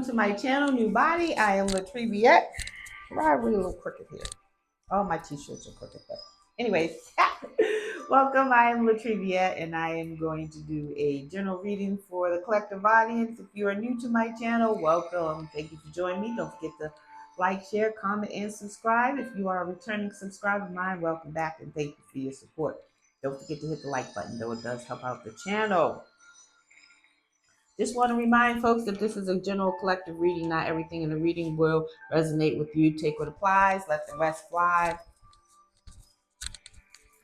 welcome to my channel, New Body. I am Latrivia. Why are we a little crooked here? Oh, my t-shirts are crooked, but anyways, welcome. I am Latrivia, and I am going to do a general reading for the collective audience. If you are new to my channel, welcome. Thank you for joining me. Don't forget to like, share, comment, and subscribe. If you are a returning subscriber of mine, welcome back, and thank you for your support. Don't forget to hit the like button, though it does help out the channel. Just want to remind folks that this is a general collective reading. Not everything in the reading will resonate with you. Take what applies, let the rest fly.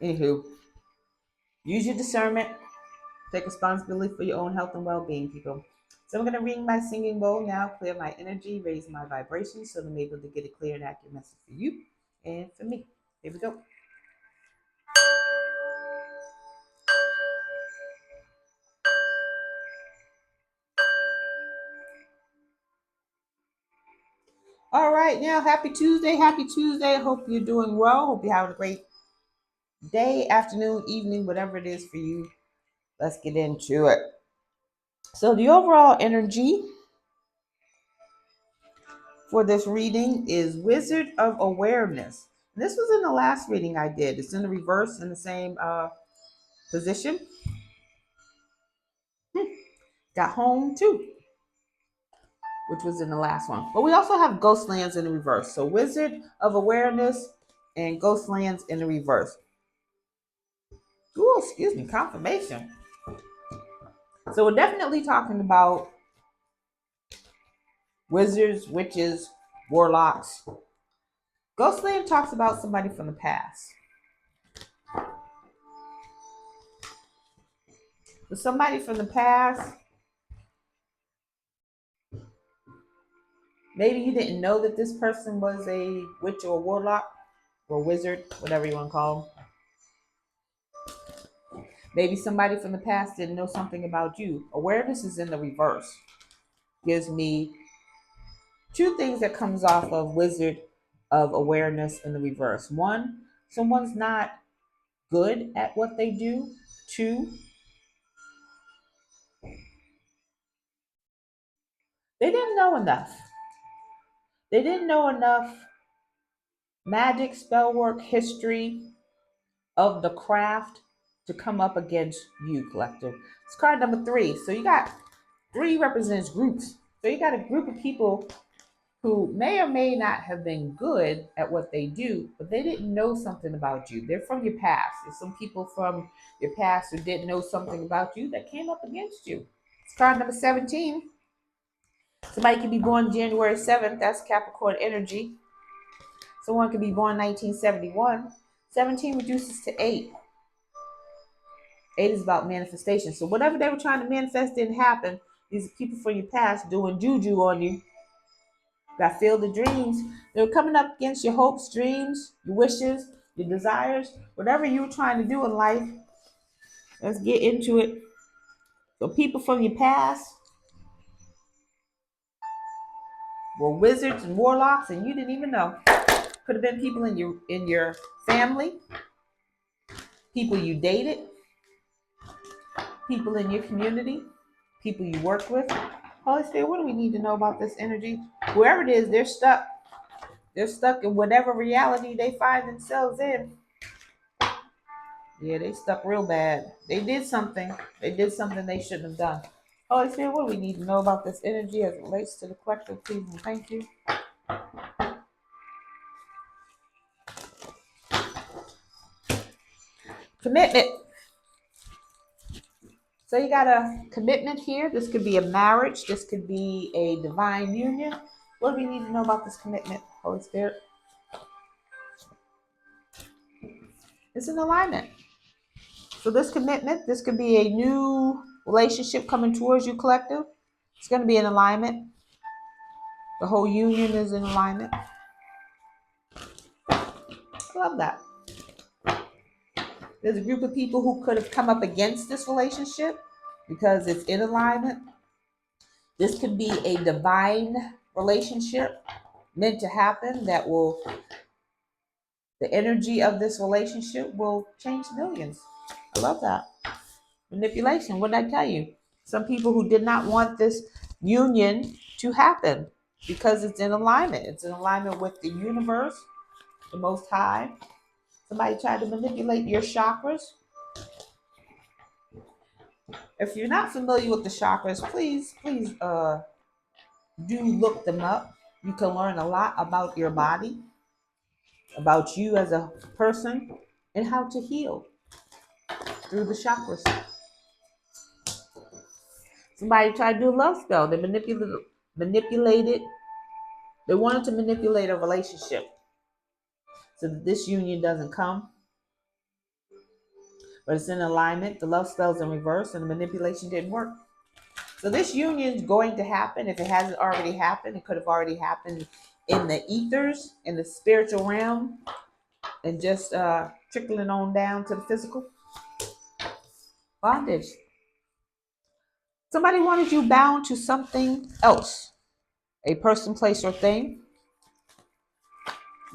Anywho, use your discernment. Take responsibility for your own health and well-being, people. So I'm going to ring my singing bowl now, clear my energy, raise my vibration so that I'm able to get a clear and accurate message for you and for me. Here we go. All right, now, happy Tuesday. Happy Tuesday. Hope you're doing well. Hope you're having a great day, afternoon, evening, whatever it is for you. Let's get into it. So the overall energy for this reading is Wizard of Awareness. This was in the last reading I did. It's in the reverse in the same position. Got home too, which was in the last one. But we also have Ghost Lands in the reverse. So Wizard of Awareness and Ghost Lands in the reverse. Ooh, excuse me, confirmation. So we're definitely talking about wizards, witches, warlocks. Ghostland talks about somebody from the past. But somebody from the past, maybe you didn't know that this person was a witch or a warlock or wizard, whatever you want to call them. Maybe somebody from the past didn't know something about you. Awareness is in the reverse. Gives me two things that comes off of Wizard of Awareness in the reverse. One, someone's not good at what they do. Two, they didn't know enough. They didn't know enough magic, spell work, history of the craft to come up against you, collective. It's card number 3. So you got 3 represents groups. So you got a group of people who may or may not have been good at what they do, but they didn't know something about you. They're from your past. There's some people from your past who didn't know something about you that came up against you. It's card number 17. Somebody could be born January 7th. That's Capricorn energy. Someone could be born 1971. 17 reduces to 8. 8 is about manifestation. So whatever they were trying to manifest didn't happen. These are people from your past doing juju on you. Got filled the dreams. They were coming up against your hopes, dreams, your wishes, your desires, whatever you were trying to do in life. Let's get into it. So people from your past were wizards and warlocks, and you didn't even know. Could have been people in your family, people you dated, people in your community, people you work with. Holy Spirit, what do we need to know about this energy? Whoever it is, they're stuck. They're stuck in whatever reality they find themselves in. Yeah, they stuck real bad. They did something. They did something they shouldn't have done. Holy Spirit, what do we need to know about this energy as it relates to the collective, please and thank you. Commitment. So you got a commitment here. This could be a marriage. This could be a divine union. What do we need to know about this commitment, Holy Spirit? It's an alignment. So this commitment, this could be a new relationship coming towards you, collective. It's going to be in alignment. The whole union is in alignment. Love that. There's a group of people who could have come up against this relationship because it's in alignment. This could be a divine relationship meant to happen that will, the energy of this relationship will change millions. I love that. Manipulation, what did I tell you? Some people who did not want this union to happen because it's in alignment. It's in alignment with the universe, the Most High. Somebody tried to manipulate your chakras. If you're not familiar with the chakras, please do look them up. You can learn a lot about your body, about you as a person, and how to heal through the chakras. Somebody tried to do a love spell. They manipulated. They wanted to manipulate a relationship so that this union doesn't come. But it's in alignment. The love spell's in reverse, and the manipulation didn't work. So this union is going to happen. If it hasn't already happened, it could have already happened in the ethers, in the spiritual realm, and just trickling on down to the physical. Bondage. Somebody wanted you bound to something else, a person, place, or thing,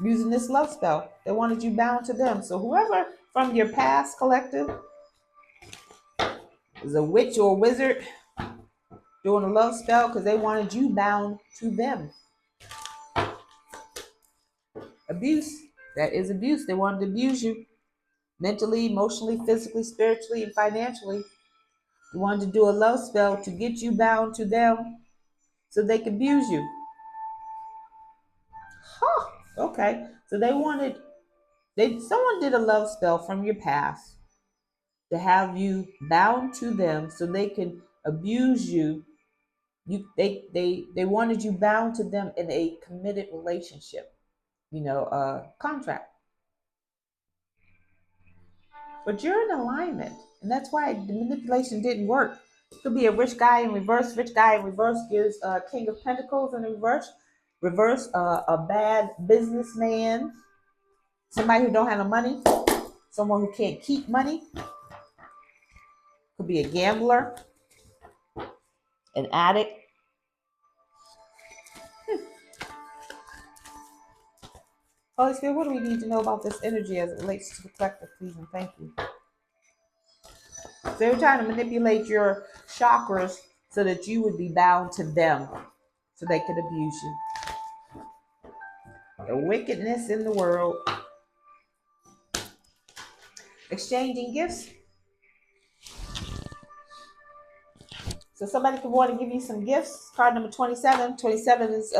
using this love spell. They wanted you bound to them. So whoever from your past collective is a witch or a wizard doing a love spell because they wanted you bound to them. Abuse. That is abuse. They wanted to abuse you mentally, emotionally, physically, spiritually, and financially. They wanted to do a love spell to get you bound to them so they could abuse you. Huh. Okay. So someone did a love spell from your past to have you bound to them so they can abuse you. They wanted you bound to them in a committed relationship, contract. But you're in alignment, and that's why the manipulation didn't work. It could be a rich guy in reverse. Rich guy in reverse gives King of Pentacles in reverse. Reverse, a bad businessman, somebody who don't have no money, someone who can't keep money. Could be a gambler, an addict. Holy Spirit, what do we need to know about this energy as it relates to the collective, please and thank you. So they're trying to manipulate your chakras so that you would be bound to them, so they could abuse you. The wickedness in the world. Exchanging gifts. So somebody could want to give you some gifts. Card number 27. 27 is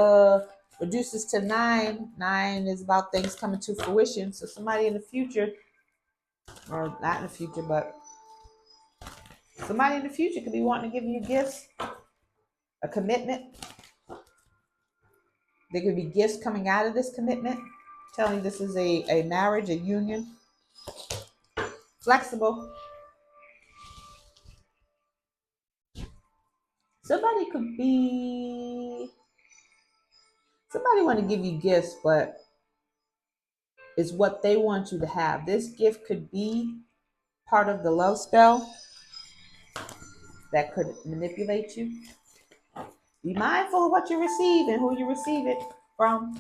reduces to 9. 9 is about things coming to fruition. So somebody in the future, or not in the future, but somebody in the future could be wanting to give you gifts, a commitment. There could be gifts coming out of this commitment, telling you this is a marriage, a union. Flexible. Somebody want to give you gifts, but it's what they want you to have. This gift could be part of the love spell that could manipulate you. Be mindful of what you receive and who you receive it from.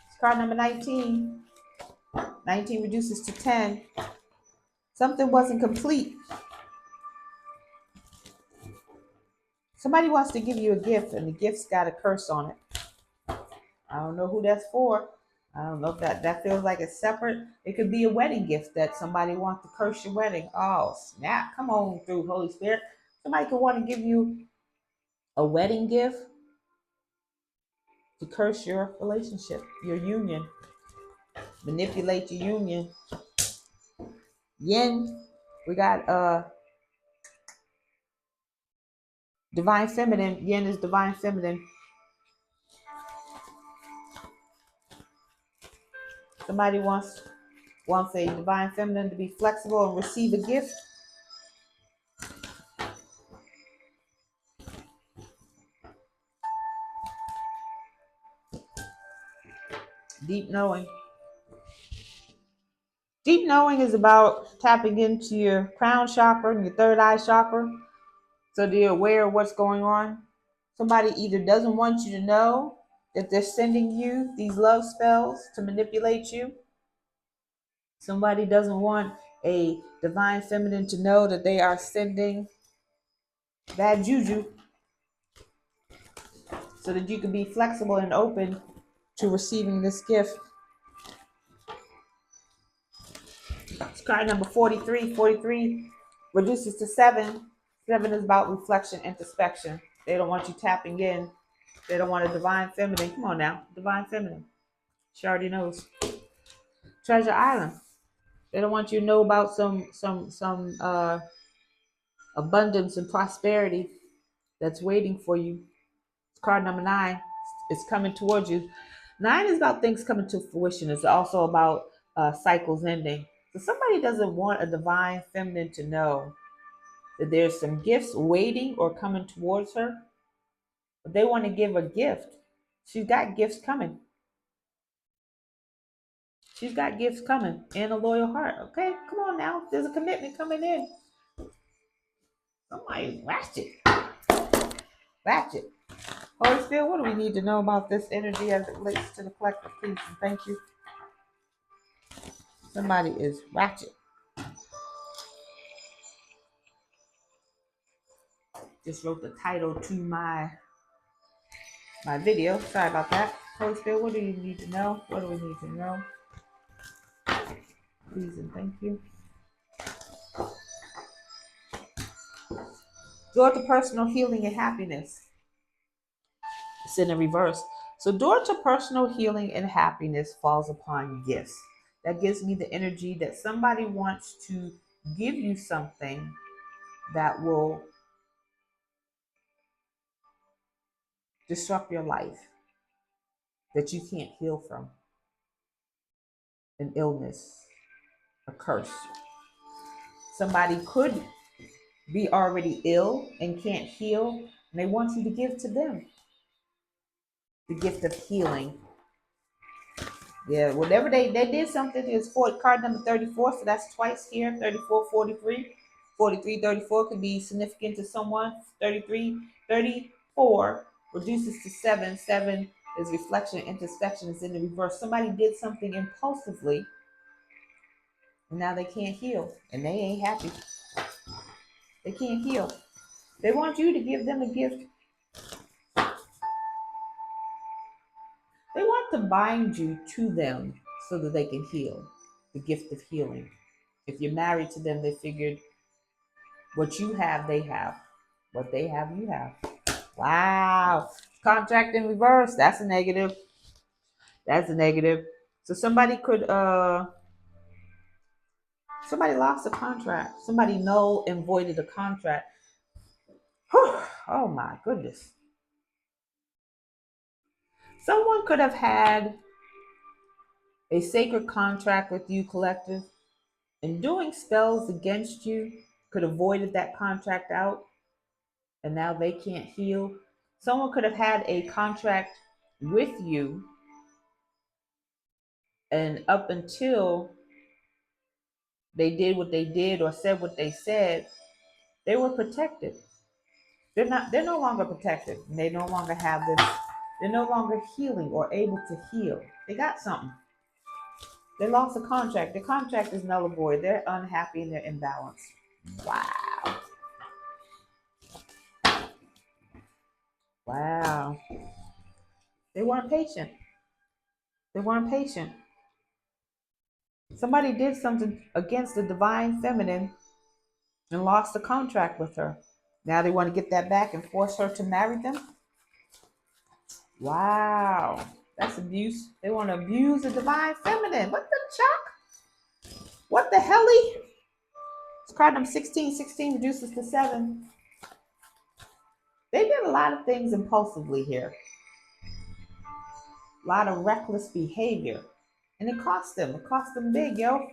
It's card number 19. 19 reduces to 10. Something wasn't complete. Somebody wants to give you a gift and the gift's got a curse on it. I don't know who that's for. I don't know if that feels like it's separate. It could be a wedding gift that somebody wants to curse your wedding. Oh, snap. Come on through, Holy Spirit. Somebody could want to give you a wedding gift to curse your relationship, your union. Manipulate your union. Yin, we got divine feminine. Yin is divine feminine. Somebody wants a divine feminine to be flexible and receive a gift. Deep knowing. Deep knowing is about tapping into your crown chakra and your third eye chakra, so that you're aware of what's going on. Somebody either doesn't want you to know that they're sending you these love spells to manipulate you. Somebody doesn't want a divine feminine to know that they are sending bad juju. so that you can be flexible and open to receiving this gift. It's card number 43. 43 reduces to 7. 7 is about reflection, introspection. They don't want you tapping in. They don't want a divine feminine. Come on now, divine feminine. She already knows. Treasure Island. They don't want you to know about some abundance and prosperity that's waiting for you. It's card number 9. It's coming towards you. 9 is about things coming to fruition. It's also about cycles ending. So somebody doesn't want a divine feminine to know that there's some gifts waiting or coming towards her, but they want to give a gift. She's got gifts coming. She's got gifts coming and a loyal heart. Okay, come on now. There's a commitment coming in. Somebody's ratchet. Ratchet. Holy Spirit, what do we need to know about this energy as it relates to the collective, please? And thank you. Somebody is ratchet. Just wrote the title to my video. Sorry about that. Holy Spirit, what do you need to know? What do we need to know? Please and thank you. Door to personal healing and happiness. It's in the reverse. So door to personal healing and happiness falls upon gifts. That gives me the energy that somebody wants to give you something that will disrupt your life, that you can't heal from. An illness, a curse. Somebody could be already ill and can't heal, and they want you to give to them the gift of healing. Yeah, whatever they did something. Is for card number 34, so that's twice here. 34, 43. 43, 34 could be significant to someone. 33, 34 reduces to 7. 7 is reflection, introspection is in the reverse. Somebody did something impulsively, and now they can't heal, and they ain't happy. They can't heal. They want you to give them a gift. They want to bind you to them so that they can heal. The gift of healing. If you're married to them, they figured what you have, they have. What they have, you have. Wow. Contract in reverse. That's a negative. That's a negative. So somebody could somebody lost a contract. Somebody null and voided a contract. Whew. Oh my goodness. Someone could have had a sacred contract with you, collective, and doing spells against you could have voided that contract out, and now they can't heal. Someone could have had a contract with you, and up until they did what they did or said what they said, they were protected. They're no longer protected. And they no longer have this, they're no longer healing or able to heal. They got something. They lost a contract. The contract is null and void. They're unhappy and they're imbalanced. Wow. Wow. They weren't patient. They weren't patient. Somebody did something against the divine feminine and lost the contract with her. Now they want to get that back and force her to marry them. Wow. That's abuse. They want to abuse the divine feminine. What the chuck? What the helly? It's card number 16. 16 reduces to 7. They did a lot of things impulsively here. A lot of reckless behavior. And it cost them. It cost them big, yo.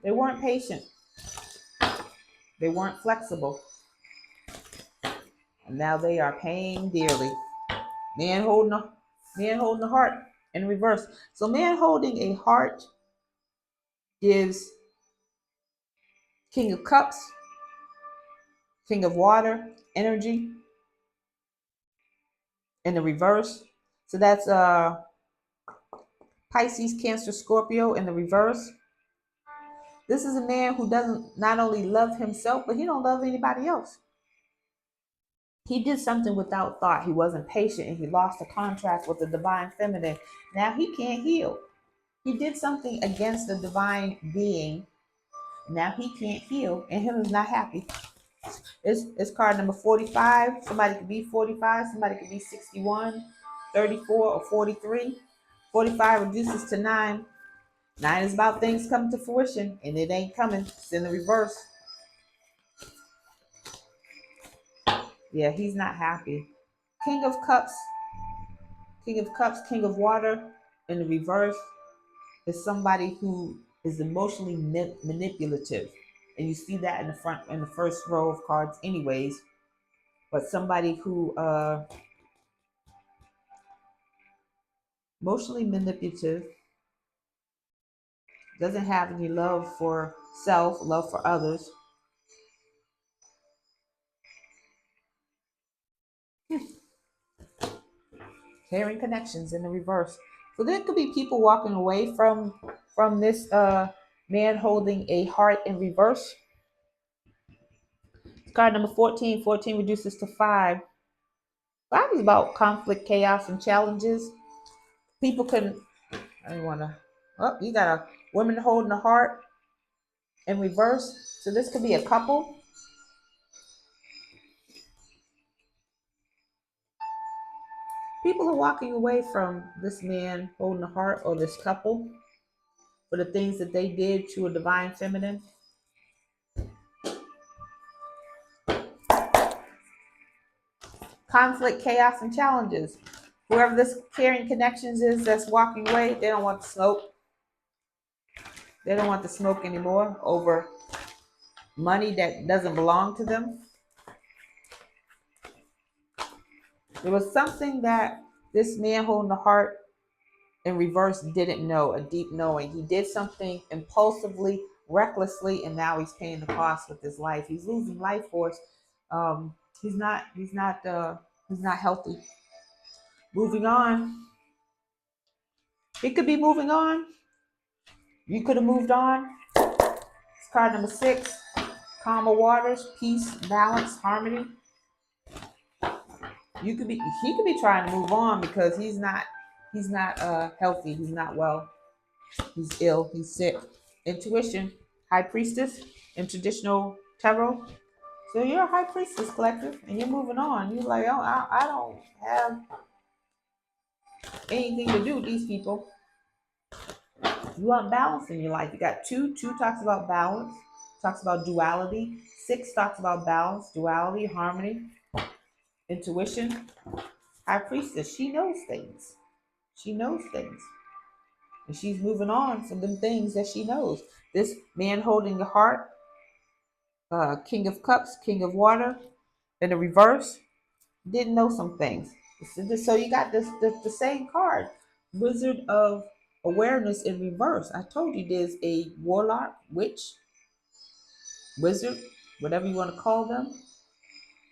They weren't patient. They weren't flexible. And now they are paying dearly. Man holding a heart in reverse. So man holding a heart gives King of Cups, King of Water, energy in the reverse. So that's Pisces, Cancer, Scorpio in the reverse. This is a man who doesn't not only love himself, but he don't love anybody else. He did something without thought. He wasn't patient and he lost a contract with the divine feminine. Now he can't heal. He did something against the divine being. Now he can't heal and him is not happy. It's card number 45. Somebody could be 45. Somebody could be 61, 34, or 43. 45 reduces to 9. 9 is about things coming to fruition and it ain't coming. It's in the reverse. Yeah, he's not happy. King of Cups, King of Cups, King of Water in the reverse is somebody who is emotionally manipulative. And you see that in the front, in the first row of cards anyways. But somebody who emotionally manipulative, doesn't have any love for self, love for others. Caring connections in the reverse. So there could be people walking away from this man holding a heart in reverse. Card number 14. 14 reduces to 5. 5 is about conflict, chaos, and challenges. People can, I don't want to, oh, you got a woman holding a heart in reverse. So this could be a couple. People are walking away from this man holding a heart or this couple for the things that they did to a divine feminine. Conflict, chaos, and challenges. Whoever this caring connections is that's walking away, they don't want the smoke. They don't want the smoke anymore over money that doesn't belong to them. There was something that this man holding the heart in reverse didn't know, a deep knowing. He did something impulsively, recklessly, and now he's paying the cost with his life. He's losing life force. He's not healthy. Moving on. He could be moving on. You could have moved on. It's card number 6. Calmer waters, peace, balance, harmony. He could be trying to move on because he's not healthy. He's not well. He's ill. He's sick. Intuition, high priestess in traditional tarot. So you're a high priestess collective and you're moving on. You're like, oh, I don't have anything to do with these people. You want balance in your life. You got 2. 2 talks about balance, talks about duality. 6 talks about balance, duality, harmony, intuition. High priestess, she knows things. She knows things. And she's moving on from them things that she knows. This man holding the heart, King of Cups, King of Water, in the reverse, didn't know some things. So you got the same card, Wizard of Awareness in reverse. I told you there's a warlock, witch, wizard, whatever you want to call them,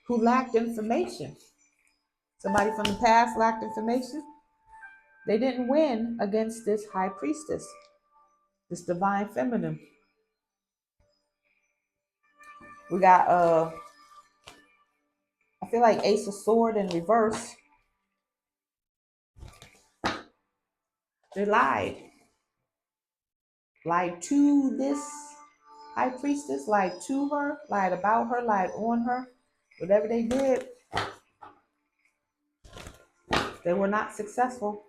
who lacked information. Somebody from the past lacked information. They didn't win against this high priestess, this divine feminine. We got I feel like Ace of Sword in reverse. They lied. Lied to this high priestess, lied to her, lied about her, lied on her. Whatever they did, they were not successful.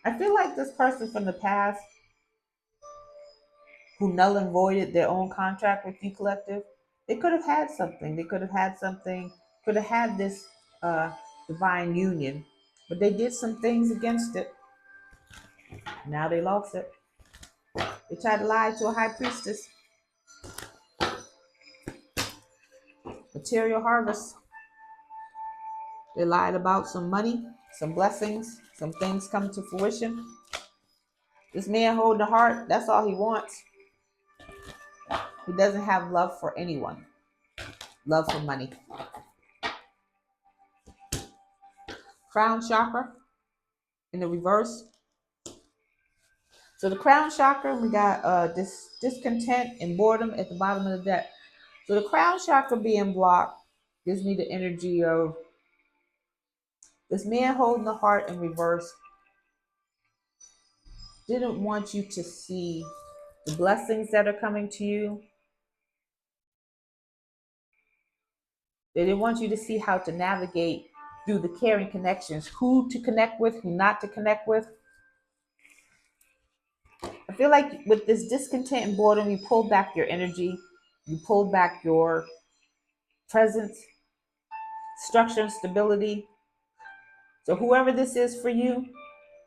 I feel like this person from the past who null and voided their own contract with you collective, they could have had something. They could have had something, could have had this divine union, but they did some things against it. Now they lost it. They tried to lie to a high priestess. Material harvest. They lied about some money, some blessings, some things come to fruition. This man holding the heart, that's all he wants. He doesn't have love for anyone. Love for money. Crown chakra in the reverse. So the crown chakra, we got discontent and boredom at the bottom of the deck. So the crown chakra being blocked gives me the energy of this man holding the heart in reverse didn't want you to see the blessings that are coming to you. They didn't want you to see how to navigate through the caring connections, who to connect with, who not to connect with. I feel like with this discontent and boredom, you pulled back your energy, you pulled back your presence, structure, and stability. So whoever this is for you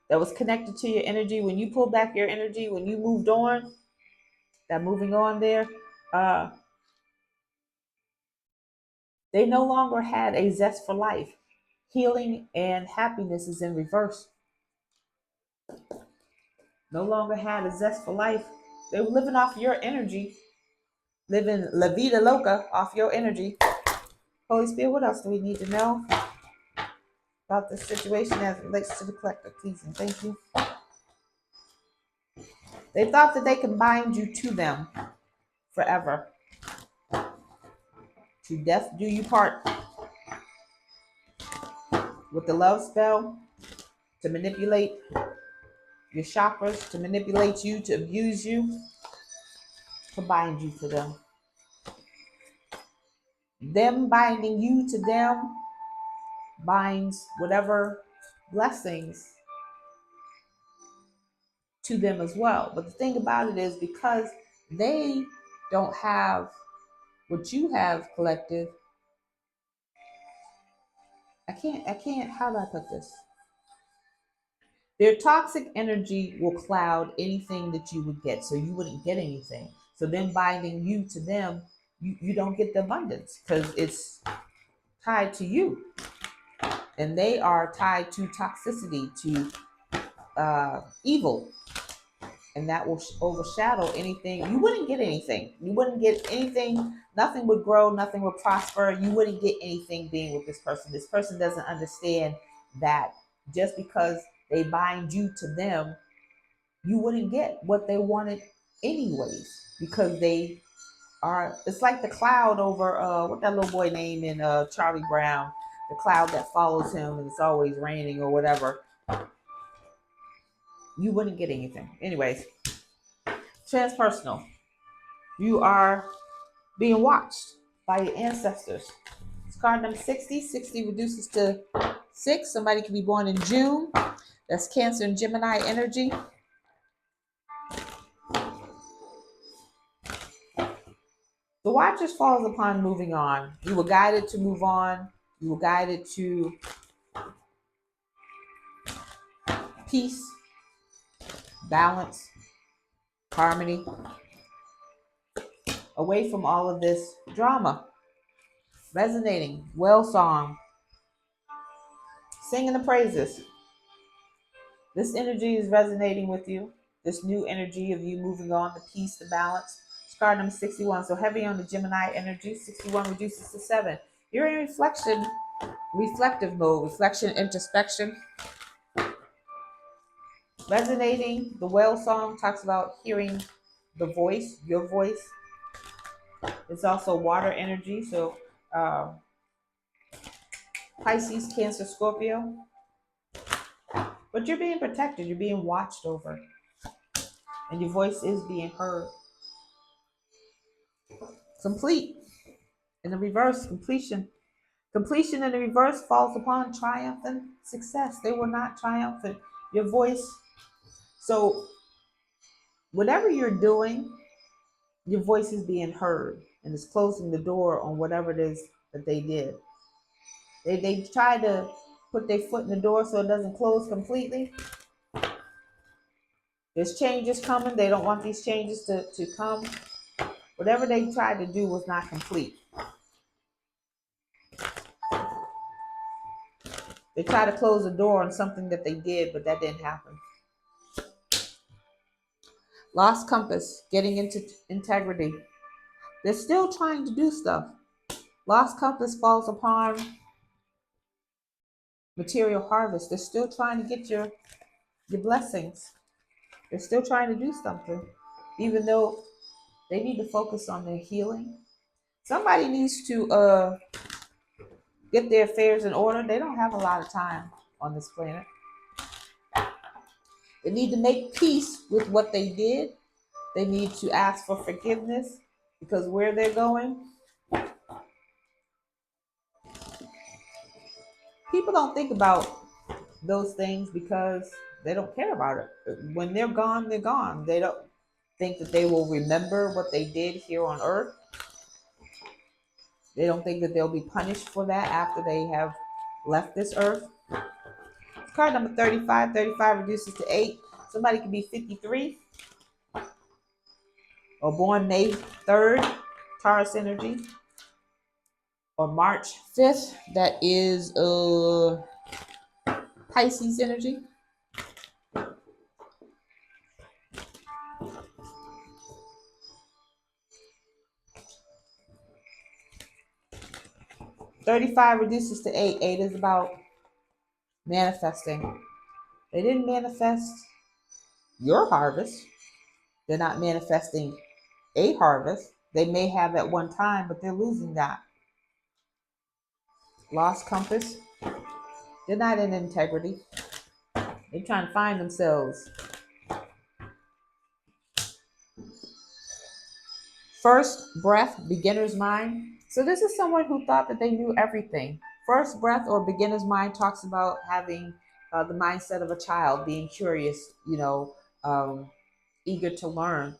that was connected to your energy, when you pulled back your energy, when you moved on, that moving on there, uh, they no longer had a zest for life. Healing and happiness is in reverse. No longer had a zest for life. They were living off your energy, living la vida loca off your energy. Holy Spirit, what else do we need to know about this situation as it relates to the collective? Please and thank you. They thought that they could bind you to them forever. To death do you part. With the love spell, to manipulate your chakras, to manipulate you, to abuse you, to bind you to them. Them binding you to them binds whatever blessings to them as well. But the thing about it is, because they don't have what you have, collective, I can't, how do I put this? Their toxic energy will cloud anything that you would get, so you wouldn't get anything. So them binding you to them, you don't get the abundance because it's tied to you. And they are tied to toxicity, to evil. And that will overshadow anything. You wouldn't get anything. You wouldn't get anything. Nothing would grow. Nothing would prosper. You wouldn't get anything being with this person. This person doesn't understand that just because they bind you to them, you wouldn't get what they wanted anyways, because they are, it's like the cloud over what that little boy name in Charlie Brown, the cloud that follows him and it's always raining or whatever. You wouldn't get anything anyways. Transpersonal, you are being watched by your ancestors. It's card number 60. 60 reduces to 6. Somebody can be born in June. That's Cancer and Gemini energy. The watchers falls upon moving on. You were guided to move on. You were guided to peace, balance, harmony, away from all of this drama. Resonating, well song, singing the praises. This energy is resonating with you. This new energy of you moving on, the peace, the balance. It's card number 61. So heavy on the Gemini energy. 61 reduces to 7. You're in reflective mode, reflection, introspection. Resonating, the whale song talks about hearing the voice, your voice. It's also water energy. So Pisces, Cancer, Scorpio. But you're being protected. You're being watched over. And your voice is being heard. Complete. In the reverse, completion. Completion in the reverse falls upon triumphant success. They were not triumphant. Your voice. So whatever you're doing, your voice is being heard. And it's closing the door on whatever it is that they did. They try to put their foot in the door so it doesn't close completely. There's changes coming. They don't want these changes to come. Whatever they tried to do was not complete. They tried to close the door on something that they did, but that didn't happen. Lost compass, getting into integrity. They're still trying to do stuff. Lost compass falls upon material harvest. They're still trying to get your blessings. They're still trying to do something, even though they need to focus on their healing. Somebody needs to get their affairs in order. They don't have a lot of time on this planet. They need to make peace with what they did. They need to ask for forgiveness because where they're going, people don't think about those things because they don't care about it. When they're gone, they're gone. They don't think that they will remember what they did here on earth. They don't think that they'll be punished for that after they have left this earth. Card number 35. 35 reduces to 8. Somebody could be 53 or born May 3rd, Taurus energy, or March 5th, that is Pisces energy. $35 reduces to 8. 8 is about manifesting. They didn't manifest your harvest. They're not manifesting a harvest. They may have at one time, but they're losing that. Lost compass. They're not in integrity. They're trying to find themselves. First breath, beginner's mind. So this is someone who thought that they knew everything. First breath or beginner's mind talks about having the mindset of a child, being curious, eager to learn.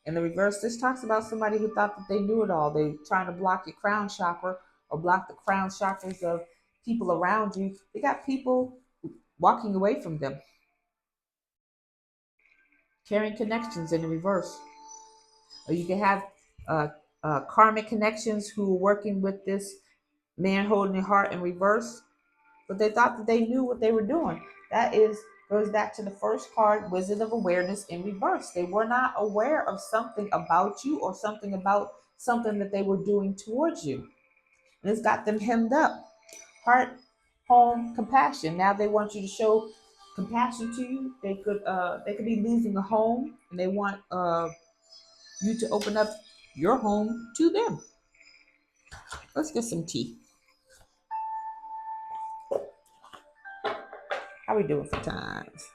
In the reverse, this talks about somebody who thought that they knew it all. They're trying to block your crown chakra or block the crown chakras of people around you. They got people walking away from them. Carrying connections in the reverse. Or you can have karmic connections who are working with this man holding their heart in reverse, but they thought that they knew what they were doing. That goes back to the first card, Wizard of Awareness in reverse. They were not aware of something about you or something about something that they were doing towards you. And it's got them hemmed up. Heart, home, compassion. Now they want you to show compassion to you. They could be losing a home and they want you to open up your home to them. Let's get some tea. How we doing for times?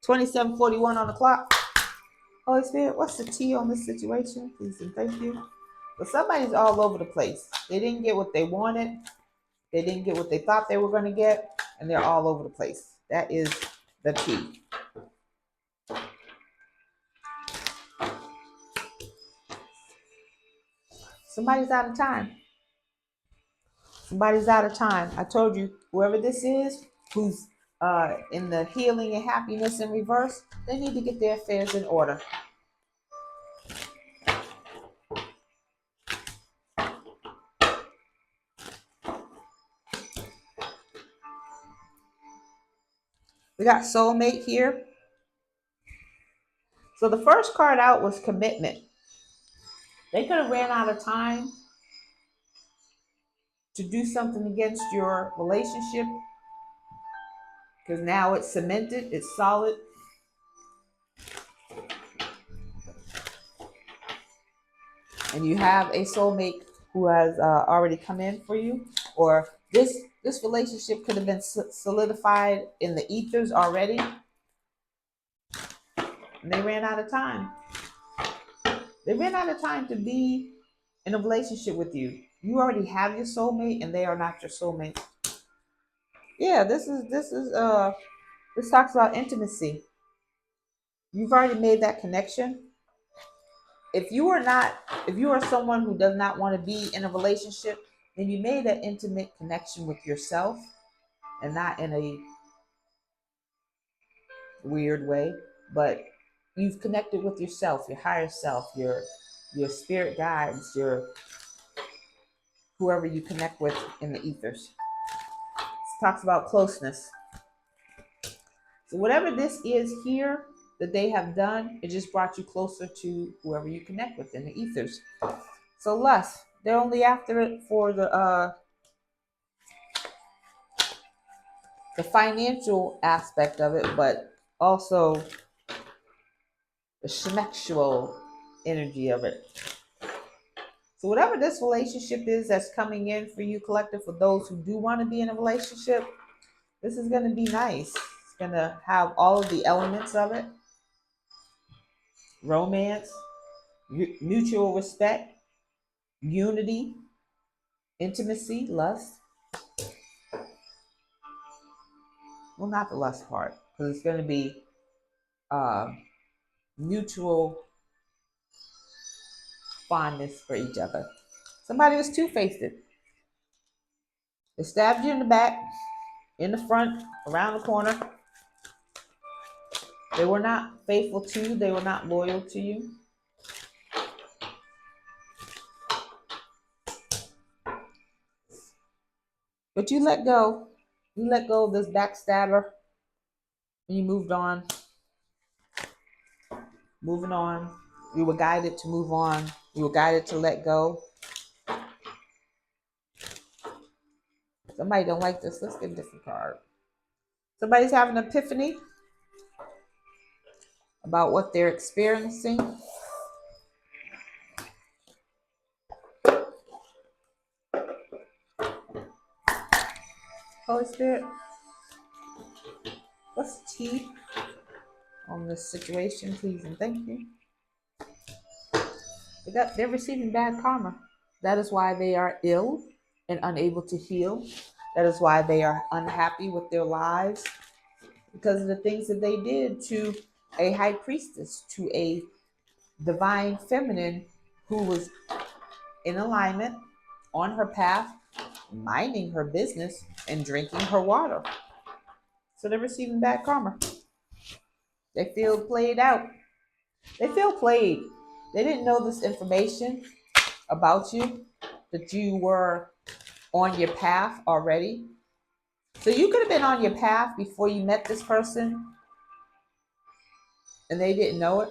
27:41 on the clock. Holy Spirit, what's the tea on this situation? Please and thank you. But somebody's all over the place. They didn't get what they wanted. They didn't get what they thought they were going to get. And they're all over the place. That is the tea. Somebody's out of time. Somebody's out of time. I told you, whoever this is, who's in the healing and happiness in reverse, they need to get their affairs in order. We got soulmate here. So the first card out was commitment. They could have ran out of time to do something against your relationship because now it's cemented, it's solid. And you have a soulmate who has already come in for you, or this relationship could have been solidified in the ethers already, and they ran out of time. They ran out of time to be in a relationship with you. You already have your soulmate, and they are not your soulmate. Yeah, this talks about intimacy. You've already made that connection. If you are someone who does not want to be in a relationship, then you made that intimate connection with yourself and not in a weird way, but you've connected with yourself, your higher self, your spirit guides, your whoever you connect with in the ethers. It talks about closeness. So whatever this is here that they have done, it just brought you closer to whoever you connect with in the ethers. So lust, they're only after it for the financial aspect of it, but also the sexual energy of it. So whatever this relationship is that's coming in for you, collective, for those who do want to be in a relationship, this is going to be nice. It's going to have all of the elements of it: romance, mutual respect, unity, intimacy, lust. Well, not the lust part, because it's going to be mutual fondness for each other. Somebody was two-faced. They stabbed you in the back, in the front, around the corner. They were not faithful to you. They were not loyal to you. But you let go. You let go of this backstabber and you moved on. Moving on. You were guided to move on. You were guided to let go. Somebody don't like this. Let's get a different card. Somebody's having an epiphany about what they're experiencing. Holy Spirit, what's the tea on this situation, please and thank you? They're receiving bad karma. That is why they are ill and unable to heal. That is why they are unhappy with their lives, because of the things that they did to a high priestess, to a divine feminine who was in alignment, on her path, minding her business and drinking her water. So they're receiving bad karma. They feel played out. They feel played. They didn't know this information about you, that you were on your path already. So you could have been on your path before you met this person and they didn't know it.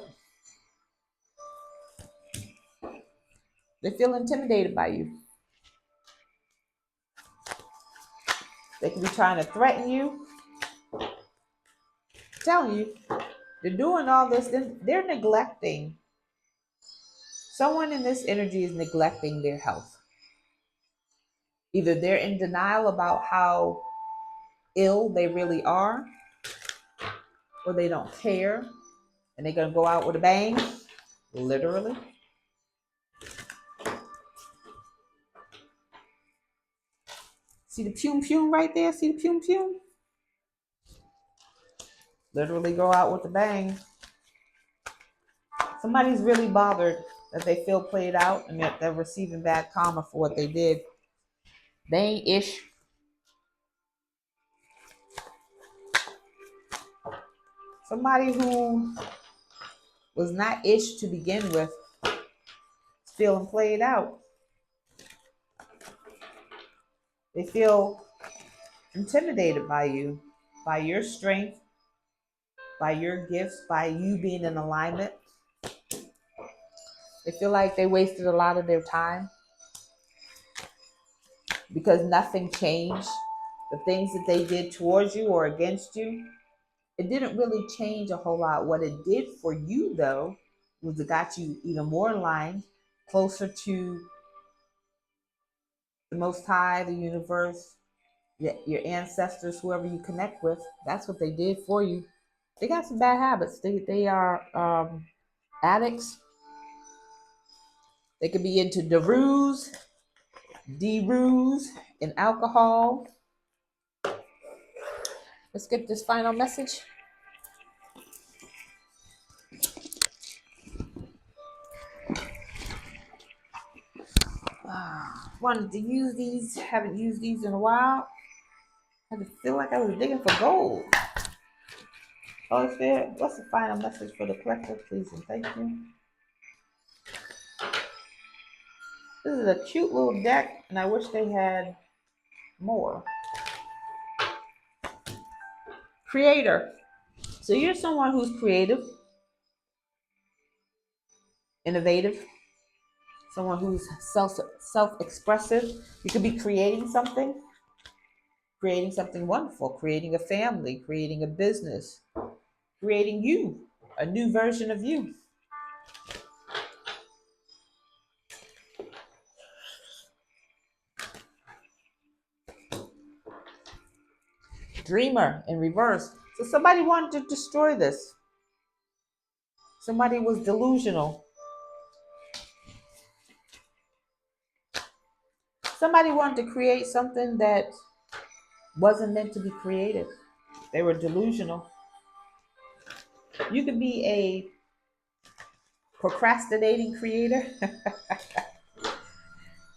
They feel intimidated by you. They could be trying to threaten you. I'm telling you, they're doing all this. They're neglecting. Someone in this energy is neglecting their health. Either they're in denial about how ill they really are, or they don't care and they're going to go out with a bang, literally. See the pum pum right there? See the pum pum? Literally go out with a bang. Somebody's really bothered that they feel played out and that they're receiving bad karma for what they did. They ain't ish. Somebody who was not ish to begin with is feeling played out. They feel intimidated by you, by your strength, by your gifts, by you being in alignment. They feel like they wasted a lot of their time because nothing changed. The things that they did towards you or against you, it didn't really change a whole lot. What it did for you, though, was it got you even more aligned, closer to the Most High, the universe, your ancestors, whoever you connect with. That's what they did for you. They got some bad habits. They are addicts. They could be into D-ruse, and alcohol. Let's get this final message. Wanted to use these. Haven't used these in a while. I just feel like I was digging for gold. Holy Spirit, what's the final message for the collective, please and thank you? This is a cute little deck, and I wish they had more. Creator. So you're someone who's creative, innovative, someone who's self-expressive. You could be creating something wonderful, creating a family, creating a business, creating you, a new version of you. Dreamer in reverse. So somebody wanted to destroy this. Somebody was delusional. Somebody wanted to create something that wasn't meant to be created. They were delusional. You could be a procrastinating creator.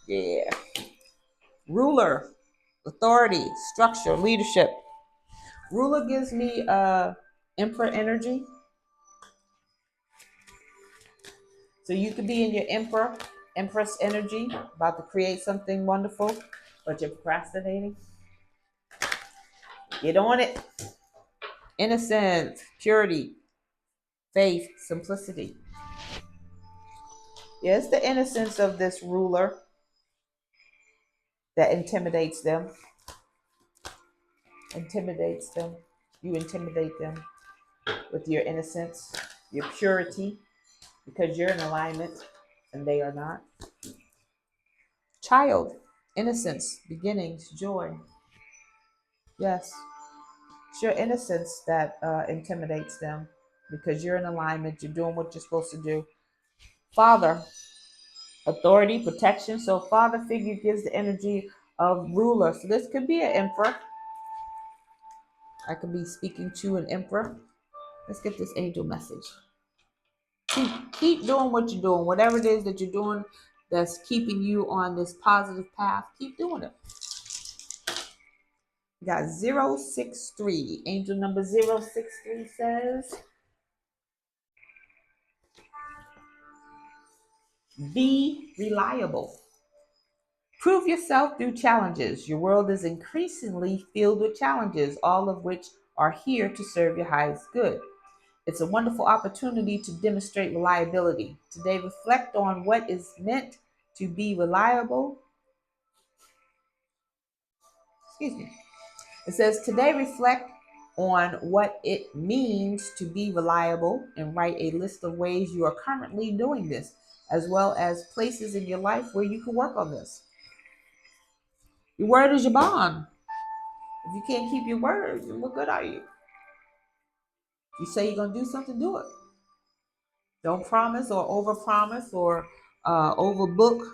Yeah. Ruler, authority, structure, leadership. Ruler gives me emperor energy. So you could be in your empress energy, about to create something wonderful, but you're procrastinating. Get on it. Innocence, purity, faith, simplicity. Yeah, it's the innocence of this ruler that intimidates them. Intimidates them. You intimidate them with your innocence, your purity, because you're in alignment and they are not. Child, innocence, beginnings, joy. Yes, it's your innocence that intimidates them because you're in alignment, you're doing what you're supposed to do. Father, authority, protection. So father figure gives the energy of ruler. So this could be an emperor. I could be speaking to an emperor. Let's get this angel message. Keep doing what you're doing. Whatever it is that you're doing that's keeping you on this positive path, keep doing it. We got 063. Angel number 063 says, be reliable. Prove yourself through challenges. Your world is increasingly filled with challenges, all of which are here to serve your highest good. It's a wonderful opportunity to demonstrate reliability. Today, reflect on what is meant to be reliable. Excuse me. It says, today, reflect on what it means to be reliable and write a list of ways you are currently doing this, as well as places in your life where you can work on this. Your word is your bond. If you can't keep your word, then what good are you? If you say you're going to do something, do it. Don't promise or overpromise or overbook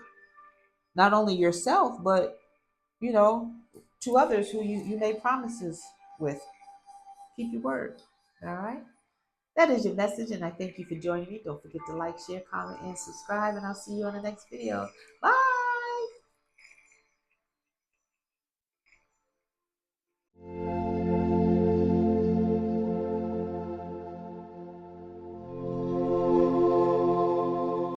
not only yourself, but, to others who you made promises with. Keep your word. All right? That is your message, and I thank you for joining me. Don't forget to like, share, comment, and subscribe, and I'll see you on the next video. Bye!